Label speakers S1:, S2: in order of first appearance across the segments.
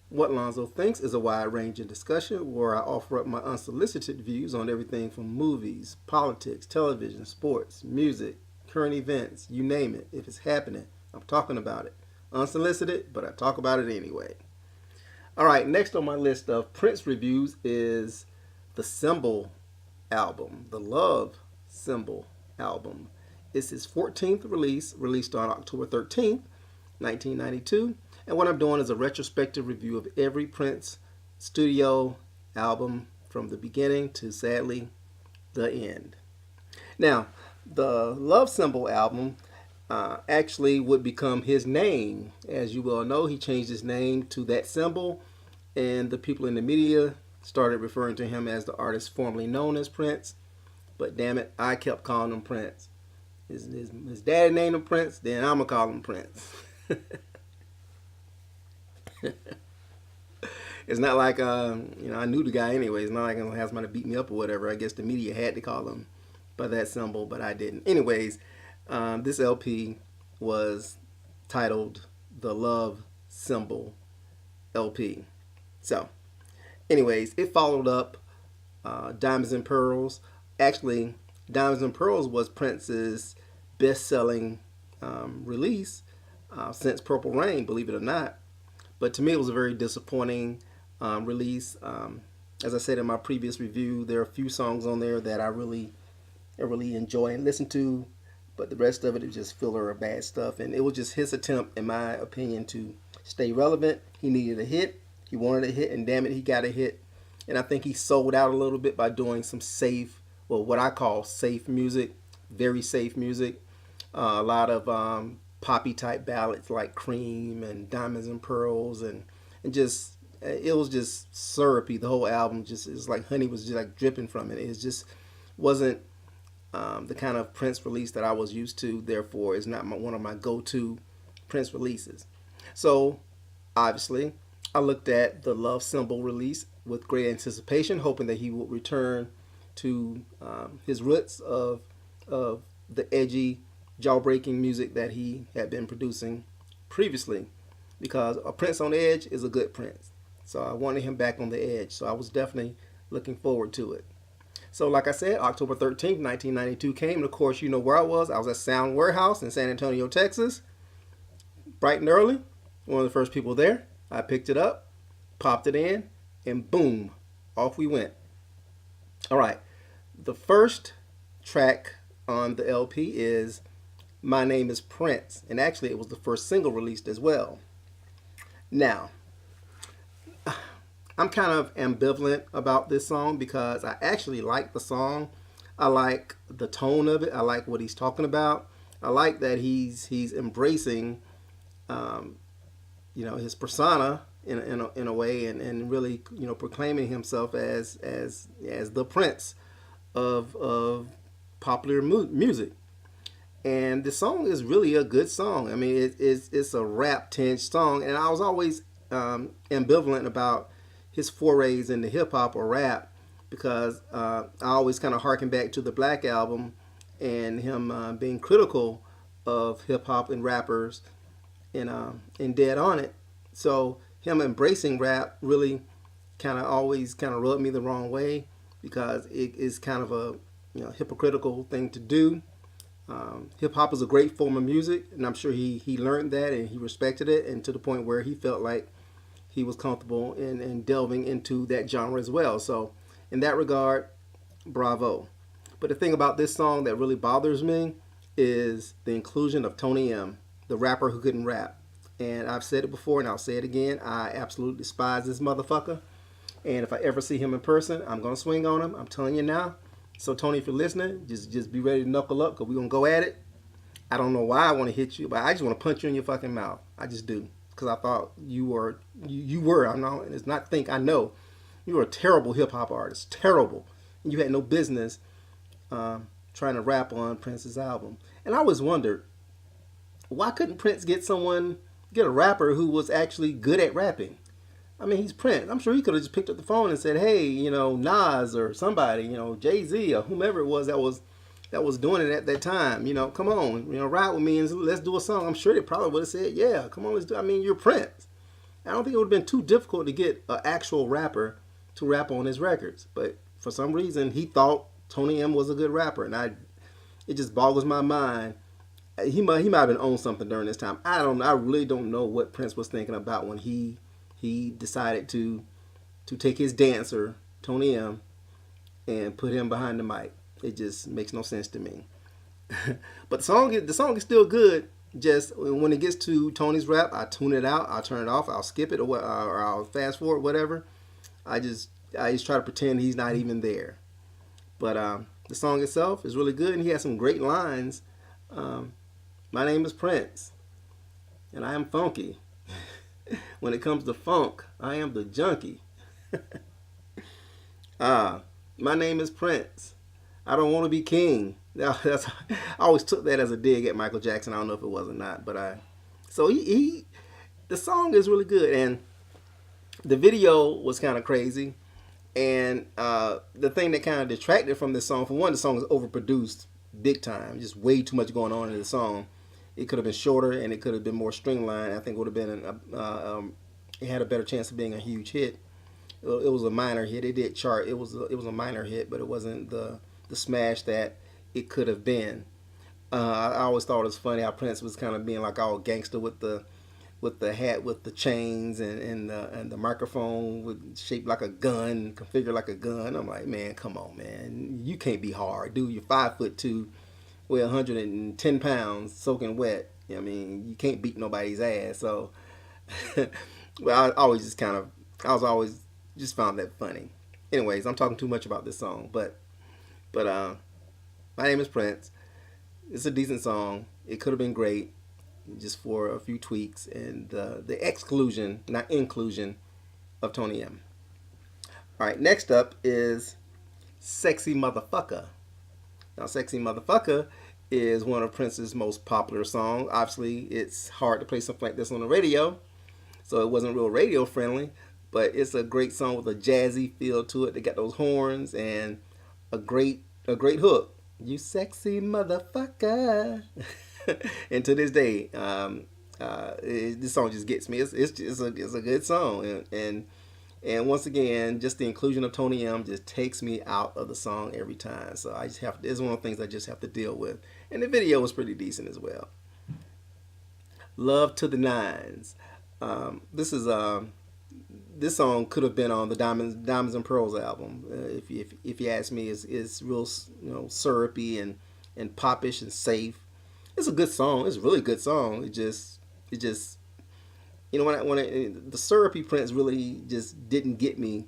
S1: What Lonzo Thinks is a wide-ranging discussion where I offer up my unsolicited views on everything from movies, politics, television, sports, music, current events, you name it. If it's happening, I'm talking about it. Unsolicited, but I talk about it anyway. All right, next on my list of Prince reviews is the Symbol album, the Love Symbol album. It's his 14th release, released on October 13th, 1992. And what I'm doing is a retrospective review of every Prince studio album from the beginning to, sadly, the end. Now, the Love Symbol album actually would become his name. As you well know, he changed his name to that symbol, and the people in the media started referring to him as the artist formerly known as Prince. But damn it, I kept calling him Prince. His daddy named him Prince, then I'm going to call him Prince. It's not like I knew the guy anyway. It's not like I'm gonna have somebody beat me up or whatever. I guess the media had to call him by that symbol, but I didn't. Anyways, this LP was titled the Love Symbol LP. So, anyways, it followed up Diamonds and Pearls. Actually, Diamonds and Pearls was Prince's best-selling release since Purple Rain, believe it or not. But to me, it was a very disappointing release. As I said in my previous review, there are a few songs on there that I really enjoy and listen to, but the rest of it is just filler of bad stuff. And it was just his attempt, in my opinion, to stay relevant. He needed a hit. He wanted a hit, and damn it, he got a hit. And I think he sold out a little bit by doing some safe, well, what I call safe music, very safe music. A lot of poppy type ballads like Cream and Diamonds and Pearls, and just it was just syrupy. The whole album just is like honey was just like dripping from it. It just wasn't the kind of Prince release that I was used to. Therefore, it's not one of my go-to Prince releases. So obviously, I looked at the Love Symbol release with great anticipation, hoping that he would return to his roots of the edgy, jaw-breaking music that he had been producing previously, because a Prince on the edge is a good Prince. So I wanted him back on the edge. So I was definitely looking forward to it. So like I said, October 13th, 1992 came. And of course, you know where I was. I was at Sound Warehouse in San Antonio, Texas. Bright and early. One of the first people there. I picked it up, popped it in, and boom, off we went. All right. The first track on the LP is My Name is Prince. And actually, it was the first single released as well. Now, I'm kind of ambivalent about this song because I actually like the song. I like the tone of it. I like what he's talking about. I like that he's embracing, his persona in a way, and really, proclaiming himself as the Prince of popular music. And the song is really a good song. I mean, it's a rap tinged song, and I was always ambivalent about his forays into hip hop or rap, because I always kind of harken back to the Black Album and him being critical of hip hop and rappers and Dead on It. So him embracing rap really always rubbed me the wrong way, because it is kind of a hypocritical thing to do. Hip hop is a great form of music, and I'm sure he learned that and he respected it, and to the point where he felt like he was comfortable in delving into that genre as well. So in that regard, bravo. But the thing about this song that really bothers me is the inclusion of Tony M, the rapper who couldn't rap. And I've said it before and I'll say it again. I absolutely despise this motherfucker. And if I ever see him in person, I'm going to swing on him. I'm telling you now. So Tony, if you're listening, just be ready to knuckle up, because we're going to go at it. I don't know why I want to hit you, but I just want to punch you in your fucking mouth. I just do. Because I thought you were, I know, and it's not think, I know, you were a terrible hip-hop artist. Terrible. And you had no business trying to rap on Prince's album. And I always wondered, why couldn't Prince get a rapper who was actually good at rapping? I mean, he's Prince. I'm sure he could have just picked up the phone and said, hey, Nas or somebody, Jay-Z or whomever it was that was doing it at that time. Come on, ride with me and let's do a song. I'm sure they probably would have said, yeah, come on, let's do it. I mean, you're Prince. I don't think it would have been too difficult to get an actual rapper to rap on his records. But for some reason, he thought Tony M was a good rapper, and it just boggles my mind. He might have been on something during this time. I don't. I really don't know what Prince was thinking about when he decided to take his dancer Tony M and put him behind the mic. It just makes no sense to me. But the song is still good. Just when it gets to Tony's rap, I tune it out, I'll turn it off, I'll skip it, or I'll fast forward, whatever. I just try to pretend he's not even there. But the song itself is really good, and he has some great lines. My name is Prince, and I am funky. When it comes to funk, I am the junkie. My name is Prince. I don't want to be king. I always took that as a dig at Michael Jackson. I don't know if it was or not, but so the song is really good, and the video was kind of crazy. And the thing that kind of detracted from this song, for one, the song is overproduced big time. Just way too much going on in the song. It could have been shorter, and it could have been more streamlined. I think it would have been it had a better chance of being a huge hit. It was a minor hit. It did chart. It was a minor hit, but it wasn't the smash that it could have been. I always thought it was funny how Prince was kind of being like all gangster with the hat with the chains and the microphone shaped like a gun, configured like a gun. I'm like, man, come on, man, you can't be hard, dude. You're 5'2", weigh 110 pounds, soaking wet. I mean, you can't beat nobody's ass. So, well, I was always just found that funny. Anyways, I'm talking too much about this song, but my name is Prince. It's a decent song. It could have been great, just for a few tweaks and the exclusion, not inclusion, of Tony M. All right, next up is Sexy Motherfucker. Now, Sexy Motherfucker is one of Prince's most popular songs. Obviously, it's hard to play something like this on the radio, so it wasn't real radio friendly, but it's a great song with a jazzy feel to it. They got those horns and a great hook. You sexy motherfucker. And to this day, this song just gets me. It's a good song, and once again, just the inclusion of Tony M just takes me out of the song every time. So I just have it's one of the things I just have to deal with. And the video was pretty decent as well. Love to the Nines. This song could have been on the Diamonds and Pearls album. If you ask me, it's real, syrupy and popish and safe. It's a good song. It's a really good song. It just the syrupy Prince really just didn't get me.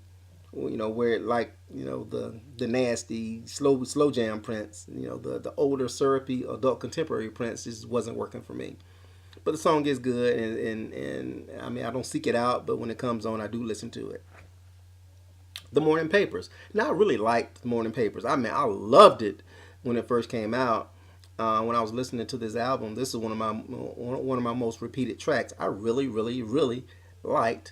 S1: Where it the nasty slow jam Prince. The older syrupy adult contemporary Prince just wasn't working for me. But the song is good, and I mean, I don't seek it out, but when it comes on, I do listen to it. The Morning Papers. Now, I really liked The Morning Papers. I mean, I loved it when it first came out. When I was listening to this album, this is one of my most repeated tracks. I really, really, really liked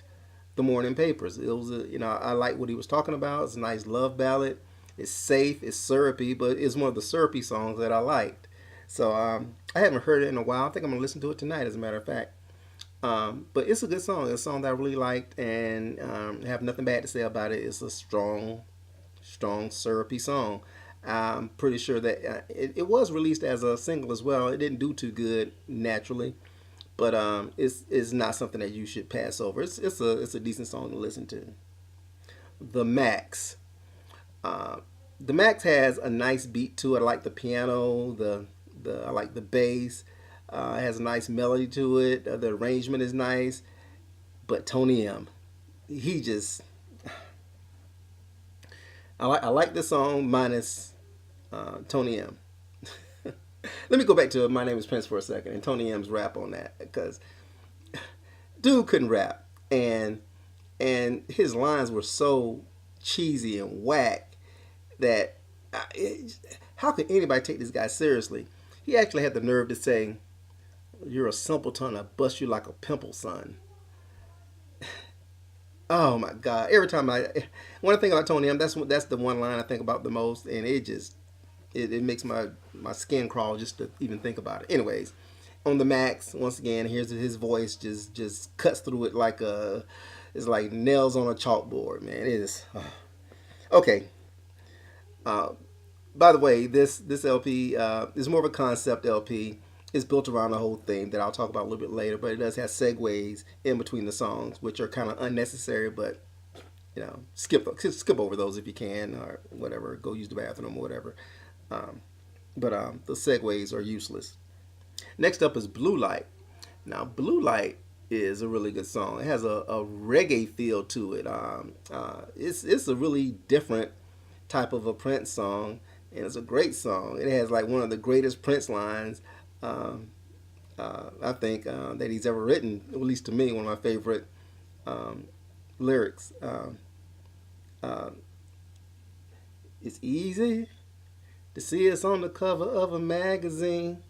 S1: The Morning Papers. It was I liked what he was talking about. It's a nice love ballad. It's safe. It's syrupy, but it's one of the syrupy songs that I liked. So I haven't heard it in a while. I think I'm going to listen to it tonight, as a matter of fact. But it's a good song. It's a song that I really liked, and have nothing bad to say about it. It's a strong, syrupy song. I'm pretty sure that it was released as a single as well. It didn't do too good naturally, but it's not something that you should pass over. It's a decent song to listen to. The Max. The Max has a nice beat to it. I like the piano, I like the bass. It has a nice melody to it. The arrangement is nice. But Tony M, he just... I like this song minus Tony M. Let me go back to My Name is Prince for a second and Tony M's rap on that, because dude couldn't rap, and his lines were so cheesy and whack that how could anybody take this guy seriously? He actually had the nerve to say, "You're a simpleton, I bust you like a pimple, son." Oh my God! Every time when I think about Tony M, that's the one line I think about the most, and it makes my skin crawl just to even think about it. Anyways, on the max. Once again, here's his voice just cuts through it like a, it's like nails on a chalkboard, man. It is okay. Uh, by the way, this LP is more of a concept LP. It's built around the whole thing that I'll talk about a little bit later, but it does have segues in between the songs, which are kind of unnecessary, but skip over those if you can, or whatever. Go use the bathroom or whatever. Um, but the segues are useless. Next up is Blue Light. Now, Blue Light is a really good song. It has a reggae feel to it. It's a really different type of a Prince song, and it's a great song. It has like one of the greatest Prince lines, um, I think, that he's ever written. At least to me, one of my favorite um, lyrics. Uh, it's easy to see us on the cover of a magazine.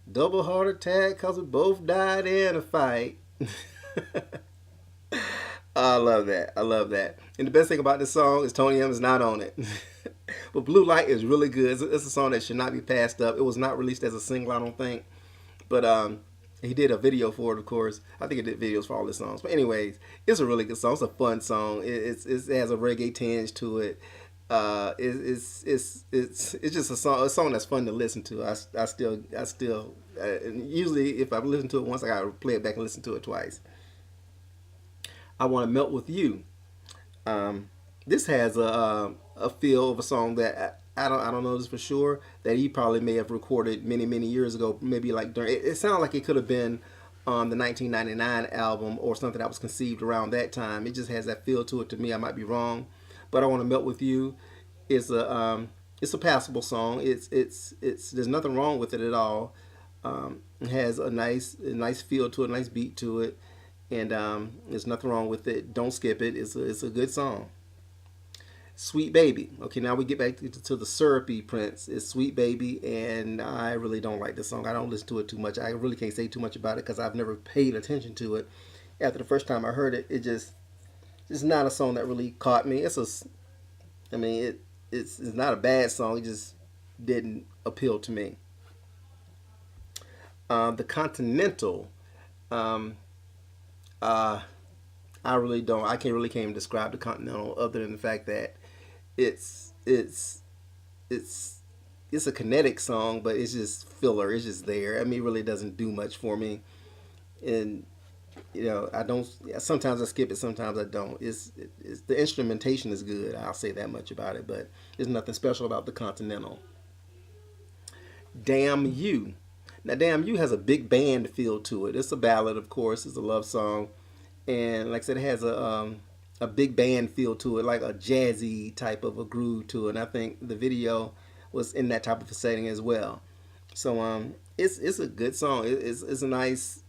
S1: Double heart attack because we both died in a fight. I love that. I love that. And the best thing about this song is Tony M is not on it. But Blue Light is really good. It's a song that should not be passed up. It was not released as a single, I don't think. But he did a video for it, of course. I think he did videos for all his songs. But anyways, it's a really good song. It's a fun song. It has a reggae tinge to it. It's just a song that's fun to listen to. I still and usually if I listen to it once, I gotta play it back and listen to it twice. I Want to Melt with You. This has a feel of a song that I don't know this for sure, that he probably may have recorded many years ago. Maybe like during it sounded like it could have been on the 1999 album or something that was conceived around that time. It just has that feel to it to me. I might be wrong, but I Want to Melt with You is it's a passable song. It's there's nothing wrong with it at all. It has a nice feel to it, a nice beat to it, and there's nothing wrong with it. Don't skip it. It's a good song. Sweet Baby. Okay, now we get back to the syrupy Prince. It's Sweet Baby, and I really don't like this song. I don't listen to it too much. I really can't say too much about it because I've never paid attention to it. After the first time I heard it, it's not a song that really caught me. It's not a bad song. It just didn't appeal to me. The Continental. Um, uh, I really don't. I can't even describe the Continental other than the fact that it's it's it's it's a kinetic song, but it's just filler. It's just there. I mean, it really doesn't do much for me, and I don't. Sometimes I skip it. Sometimes I don't. It's the instrumentation is good. I'll say that much about it, but there's nothing special about the Continental. Damn You. Now, Damn You has a big band feel to it. It's a ballad, of course. It's a love song, and like I said, it has a big band feel to it, like a jazzy type of a groove to it. And I think the video was in that type of a setting as well. So it's a good song. It's a nice,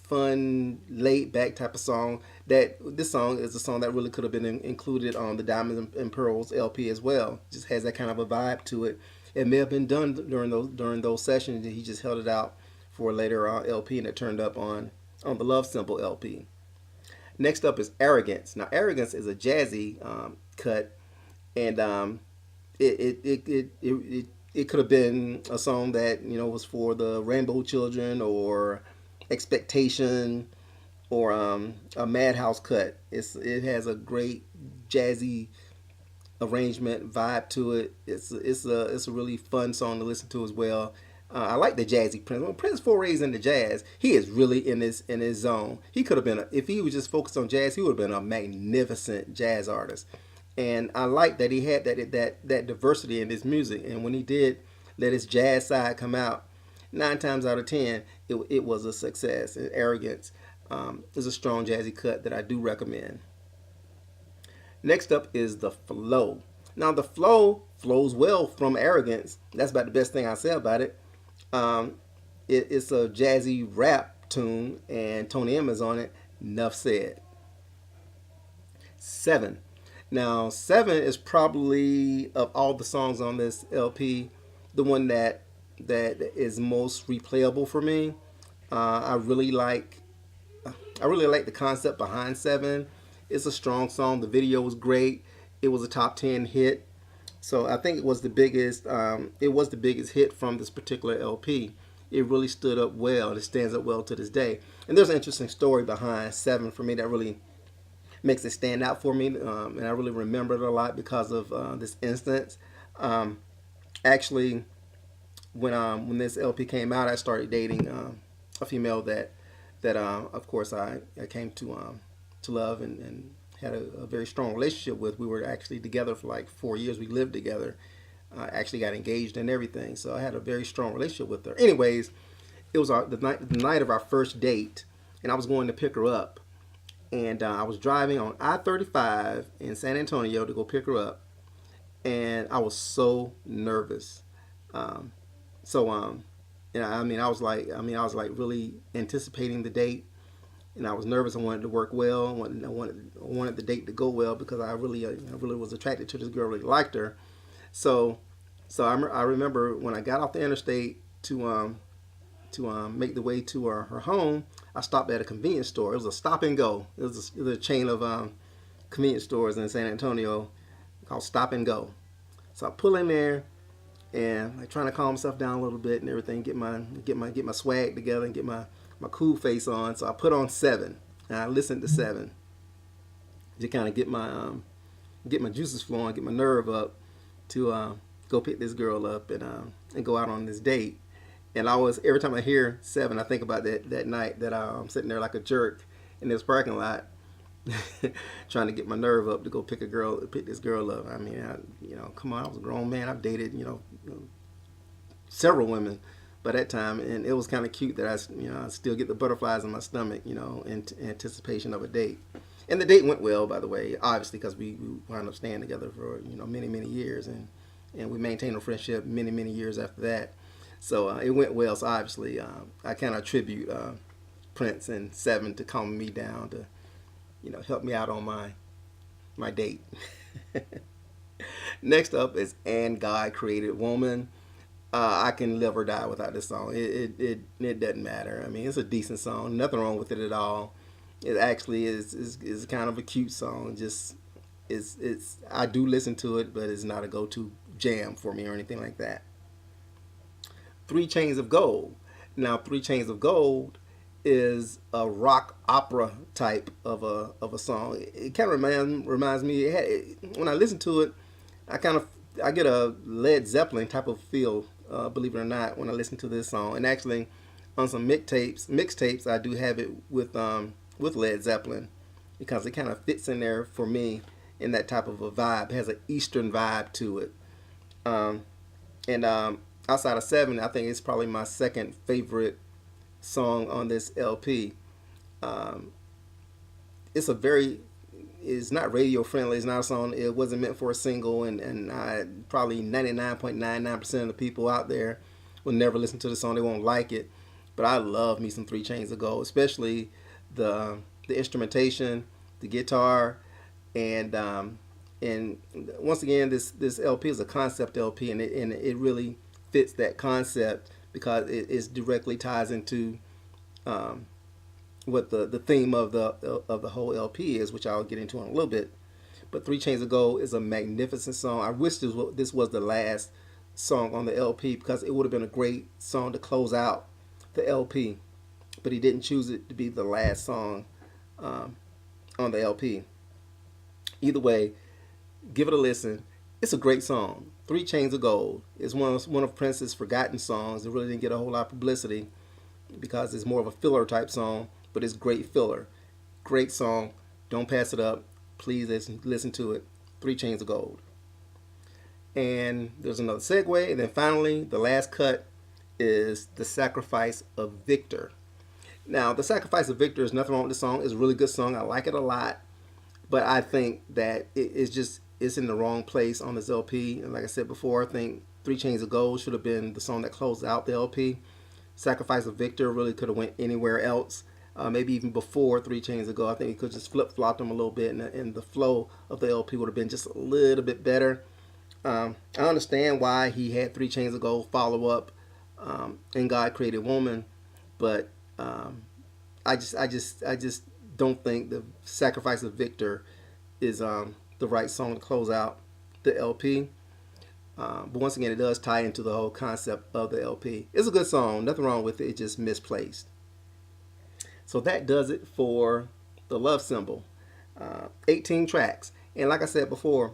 S1: fun, laid back type of song. That this song is a song that really could have been included on the Diamonds and Pearls LP as well. Just has that kind of a vibe to it. It may have been done during those sessions, and he just held it out for a later LP, and it turned up on the Love Symbol LP. Next up is Arrogance. Now, Arrogance is a jazzy cut, and it could have been a song that was for the Rainbow Children or Expectation or a Madhouse cut. It has a great jazzy arrangement vibe to it. It's a really fun song to listen to as well. I like the jazzy Prince. When Prince forays into jazz, he is really in his zone. He could have been if he was just focused on jazz, he would have been a magnificent jazz artist. And I like that he had that diversity in his music. And when he did let his jazz side come out, 9 times out of 10, it was a success. And Arrogance is a strong jazzy cut that I do recommend. Next up is The Flow. Now, The Flow flows well from Arrogance. That's about the best thing I say about it. It's a jazzy rap tune, and Tony M is on it. Enough said. 7. Now, 7 is probably, of all the songs on this LP, the one that is most replayable for me. I really like the concept behind 7. It's a strong song. The video was great. It was a top 10 hit. So I think it was the biggest hit from this particular LP. it really stood up well, and it stands up well to this day. And there's an interesting story behind Seven for me that really makes it stand out for me, and I really remember it a lot because of this instance. Um, Actually, when this LP came out, I started dating a female that of course I came to love and had a very strong relationship with. We were actually together for like 4 years. We lived together. Actually got engaged and everything. So I had a very strong relationship with her. Anyways, it was the night of our first date, and I was going to pick her up. And I was driving on I-35 in San Antonio to go pick her up, and I was so nervous. Um, I mean, I was like really anticipating the date, and I was nervous. I wanted to work well. I wanted the date to go well because I really was attracted to this girl. Really liked her. So, I remember when I got off the interstate to make the way to her home, I stopped at a convenience store. It was a stop and go. It was a chain of convenience stores in San Antonio called Stop and Go. So I pull in there and like trying to calm myself down a little bit and everything, get my swag together and get my cool face on. So I put on Seven and I listened to Seven to kind of get my juices flowing, get my nerve up to go pick this girl up and go out on this date. And every time I hear Seven, I think about that night that I'm sitting there like a jerk in this parking lot, trying to get my nerve up to go pick this girl up. I mean, come on, I was a grown man. I've dated, several women by that time, and it was kind of cute that I still get the butterflies in my stomach, in anticipation of a date. And the date went well, by the way, obviously, because we wound up staying together for many years, and we maintained a friendship many years after that. So it went well. So obviously, I kind of attribute PRiNCE and Seven to calming me down to, help me out on my date. Next up is "And God Created Woman." I can live or die without this song. It doesn't matter. I mean, it's a decent song. Nothing wrong with it at all. It actually is kind of a cute song. Just it's I do listen to it, but it's not a go-to jam for me or anything like that. Three Chains of Gold. Now, Three Chains of Gold is a rock opera type of a song. It kind of reminds me. When I listen to it, I get a Led Zeppelin type of feel. Believe it or not, when I listen to this song, and actually on some mixtapes, I do have it with Led Zeppelin because it kind of fits in there for me in that type of a vibe. It has an Eastern vibe to it. And outside of Seven, I think it's probably my second favorite song on this LP. Um, it's it's not radio friendly. It's not a song. It wasn't meant for a single, and probably 99.99% of the people out there will never listen to the song. They won't like it. But I love me some Three Chains of Gold, especially the instrumentation, the guitar, and once again, this LP is a concept LP, and it really fits that concept because it directly ties into what the theme of the whole LP is, which I'll get into in a little bit. But Three Chains of Gold is a magnificent song. I wish this was the last song on the LP because it would have been a great song to close out the LP. But he didn't choose it to be the last song on the LP. Either way, give it a listen. It's a great song. Three Chains of Gold is one of PRiNCE's forgotten songs. It really didn't get a whole lot of publicity because it's more of a filler type song, but it's great filler. Great song. Don't pass it up. Please listen to it. Three Chains of Gold. And there's another segue. And then finally, the last cut is The Sacrifice of Victor. Now, The Sacrifice of Victor is nothing wrong with the song. It's a really good song. I like it a lot. But I think that it's in the wrong place on this LP. And like I said before, I think Three Chains of Gold should have been the song that closed out the LP. Sacrifice of Victor really could have went anywhere else. Maybe even before Three Chains of Gold. I think he could just flip-flopped them a little bit, and the flow of the LP would have been just a little bit better. I understand why he had Three Chains of Gold follow up and God Created Woman, but I just don't think the Sacrifice of Victor is the right song to close out the LP. But once again, it does tie into the whole concept of the LP. It's a good song, nothing wrong with it. It's just misplaced. So that does it for the Love Symbol. 18 tracks, and like I said before,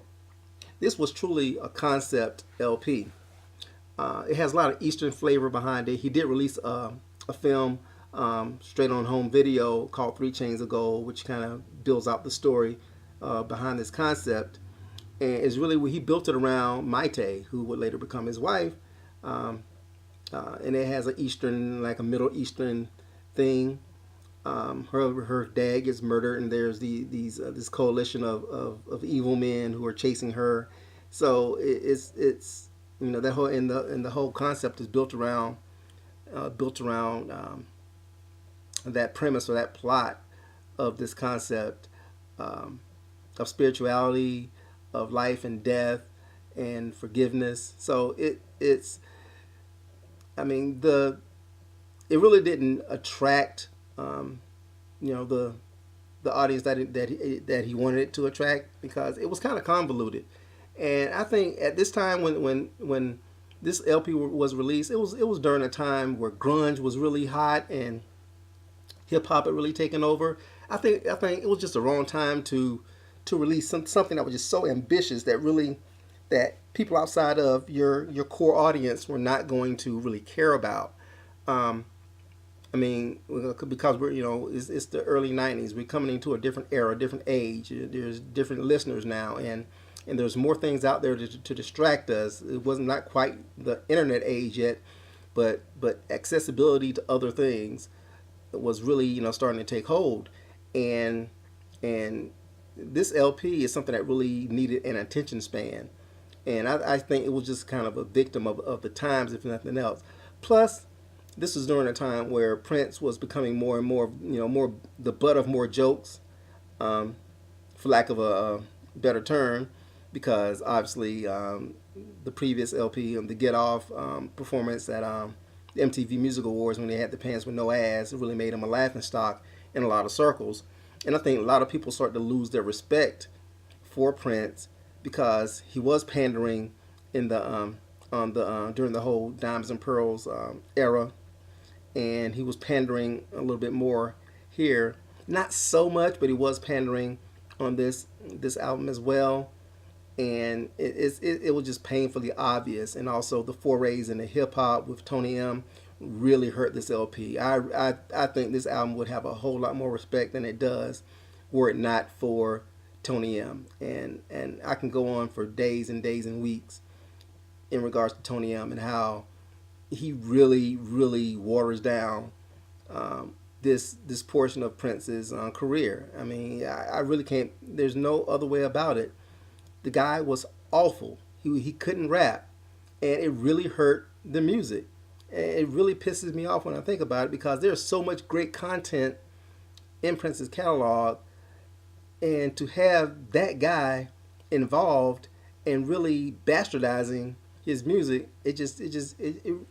S1: this was truly a concept LP. It has a lot of Eastern flavor behind it. He did release a film straight on home video called Three Chains of Gold, which kind of builds out the story behind this concept. And it's really where he built it around Maite, who would later become his wife. And it has an Eastern, like a Middle Eastern thing. Her dad gets murdered, and there's this coalition of evil men who are chasing her. So it's that whole and the whole concept is built around that premise or that plot of this concept of spirituality, of life and death, and forgiveness. So it's it really didn't attract the audience that he wanted it to attract, because it was kind of convoluted. And I think at this time when this LP was released, it was during a time where grunge was really hot and hip hop had really taken over. I think it was just the wrong time to release something that was just so ambitious that people outside of your core audience were not going to really care about. Because it's the early '90s. We're coming into a different era, a different age. There's different listeners now, and there's more things out there to distract us. It wasn't not quite the internet age yet, but accessibility to other things was really starting to take hold, and this LP is something that really needed an attention span, and I think it was just kind of a victim of the times, if nothing else. Plus, this was during a time where Prince was becoming more and more, more the butt of more jokes, for lack of a better term, because obviously the previous LP, the Get Off performance at the MTV Music Awards, when they had the pants with no ass, it really made him a laughingstock in a lot of circles. And I think a lot of people started to lose their respect for Prince because he was pandering in the during the whole Diamonds and Pearls era, and he was pandering a little bit more here. Not so much, but he was pandering on this album as well. And it was just painfully obvious. And also the forays into hip hop with Tony M really hurt this LP. I think this album would have a whole lot more respect than it does were it not for Tony M. And I can go on for days and days and weeks in regards to Tony M and how he really, really waters down this portion of Prince's career. I mean, I really can't. There's no other way about it. The guy was awful. He couldn't rap, and it really hurt the music. And it really pisses me off when I think about it, because there's so much great content in Prince's catalog, and to have that guy involved and really bastardizing his music, it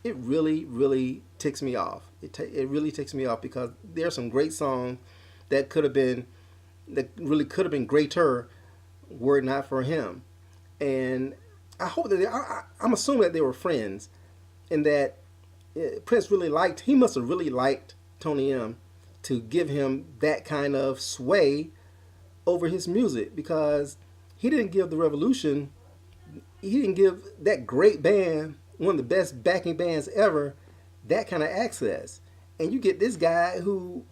S1: really, really ticks me off. It really ticks me off, because there's some great songs that really could have been greater were it not for him. And I hope that I'm assuming that they were friends, and that Prince he must have really liked Tony M to give him that kind of sway over his music, because he didn't give the Revolution, he didn't give that great band, one of the best backing bands ever, that kind of access. And you get this guy who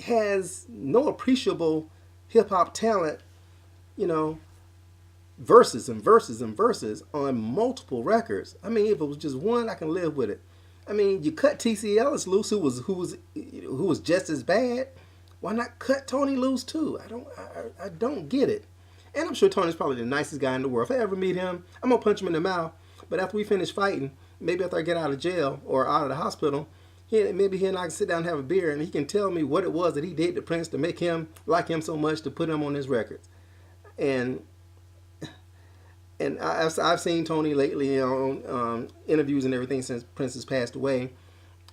S1: has no appreciable hip hop talent, verses and verses and verses on multiple records. I mean, if it was just one, I can live with it. I mean, you cut T.C. Ellis loose, who was just as bad. Why not cut Tony loose too? I don't get it. And I'm sure Tony's probably the nicest guy in the world. If I ever meet him, I'm gonna punch him in the mouth. But after we finish fighting, maybe after I get out of jail or out of the hospital, maybe he and I can sit down and have a beer, and he can tell me what it was that he did to Prince to make him like him so much to put him on his records. And I've seen Tony lately on interviews and everything since Prince has passed away,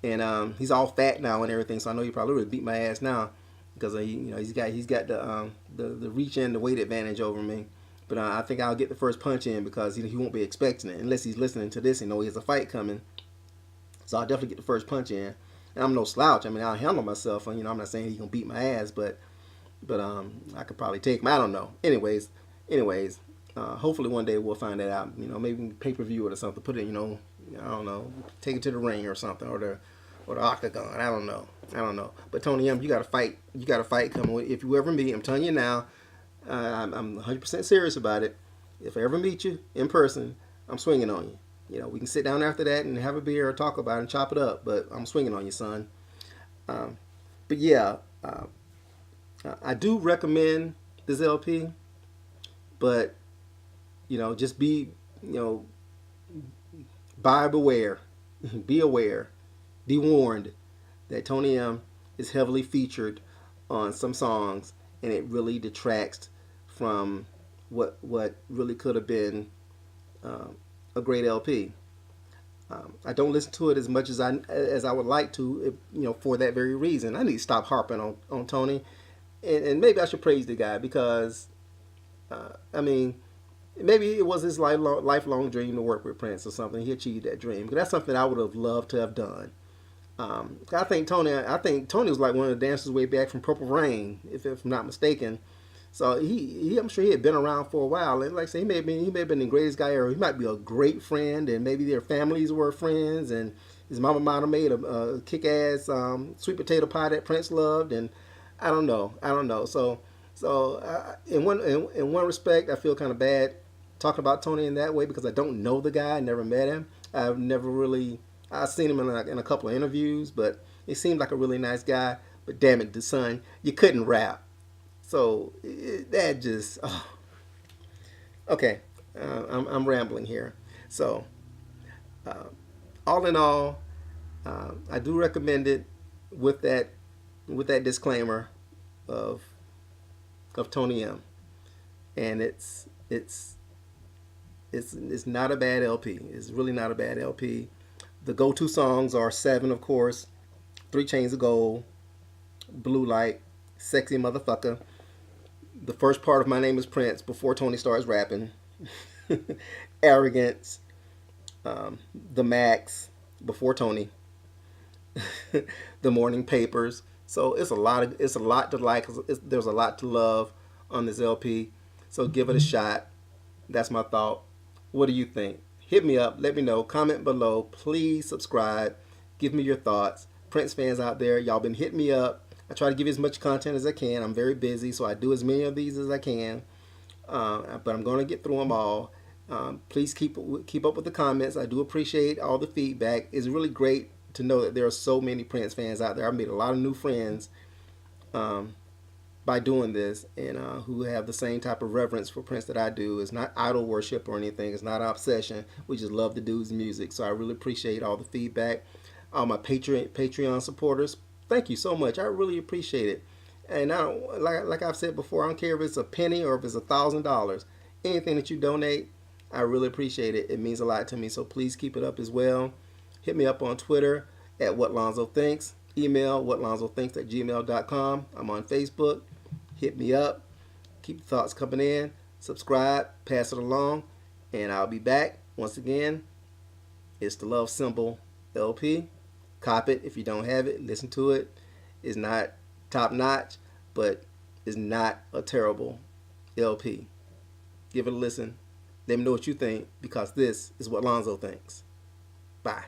S1: and he's all fat now and everything. So I know he probably would beat my ass now, because he's got the reach and the weight advantage over me. But I think I'll get the first punch in because he won't be expecting it unless he's listening to this and know he has a fight coming. So I'll definitely get the first punch in. And I'm no slouch. I mean, I'll handle myself. And, I'm not saying he's gonna beat my ass, but I could probably take him. I don't know. Anyways, hopefully one day we'll find that out. Maybe pay-per-view it or something. Put it, I don't know, take it to the ring or something, or the octagon. I don't know. But Tony M, you got to fight. You got a fight coming. If you ever meet, I'm telling you now, I'm 100% serious about it. If I ever meet you in person, I'm swinging on you. We can sit down after that and have a beer or talk about it and chop it up. But I'm swinging on you, son. But yeah, I do recommend this LP. But just be, buyer beware, be aware, be warned that Tony M is heavily featured on some songs, and it really detracts from what really could have been a great LP. I don't listen to it as much as I would like to, for that very reason. I need to stop harping on Tony, and maybe I should praise the guy because, maybe it was his lifelong dream to work with PRiNCE or something. He achieved that dream. But that's something I would have loved to have done. I think Tony was like one of the dancers way back from Purple Rain, if I'm not mistaken. So I'm sure he had been around for a while. And like I say, he may have been the greatest guy ever. He might be a great friend, and maybe their families were friends, and his mama might have made a kick-ass sweet potato pie that PRiNCE loved, and I don't know. So in one respect, I feel kind of bad talking about Tony in that way because I don't know the guy. I never met him. I've seen him in a couple of interviews, but he seemed like a really nice guy. But damn it, the son, you couldn't rap. So that just okay. I'm rambling here. So all in all, I do recommend it with that disclaimer of Tony M. And it's not a bad LP. It's really not a bad LP. The go-to songs are 7, of course, 3 Chains of Gold, Blue Light, Sexy Motherfucker, the first part of My Name is PRiNCE before Tony starts rapping, Arrogance, The Max before Tony, The Morning Papers. So it's a lot to like. There's a lot to love on this LP. So give it a shot. That's my thought. What do you think? Hit me up. Let me know. Comment below. Please subscribe. Give me your thoughts. PRiNCE fans out there, y'all been hitting me up. I try to give you as much content as I can. I'm very busy, so I do as many of these as I can. But I'm going to get through them all. Please keep up with the comments. I do appreciate all the feedback. It's really great to know that there are so many PRiNCE fans out there. I've made a lot of new friends by doing this, and who have the same type of reverence for PRiNCE that I do. It's not idol worship or anything. It's not obsession. We just love the dude's music. So I really appreciate all the feedback. All my Patreon supporters, thank you so much. I really appreciate it. And I don't, like I've said before, I don't care if it's a penny or if it's $1,000. Anything that you donate, I really appreciate it. It means a lot to me. So please keep it up as well. Hit me up on Twitter at WhatLonzoThinks. Email whatlonzothinks@gmail.com. I'm on Facebook. Hit me up. Keep the thoughts coming in. Subscribe. Pass it along. And I'll be back. Once again, it's the Love Symbol LP. Cop it if you don't have it. Listen to it. It's not top notch, but it's not a terrible LP. Give it a listen. Let me know what you think, because this is what Lonzo thinks. Bye.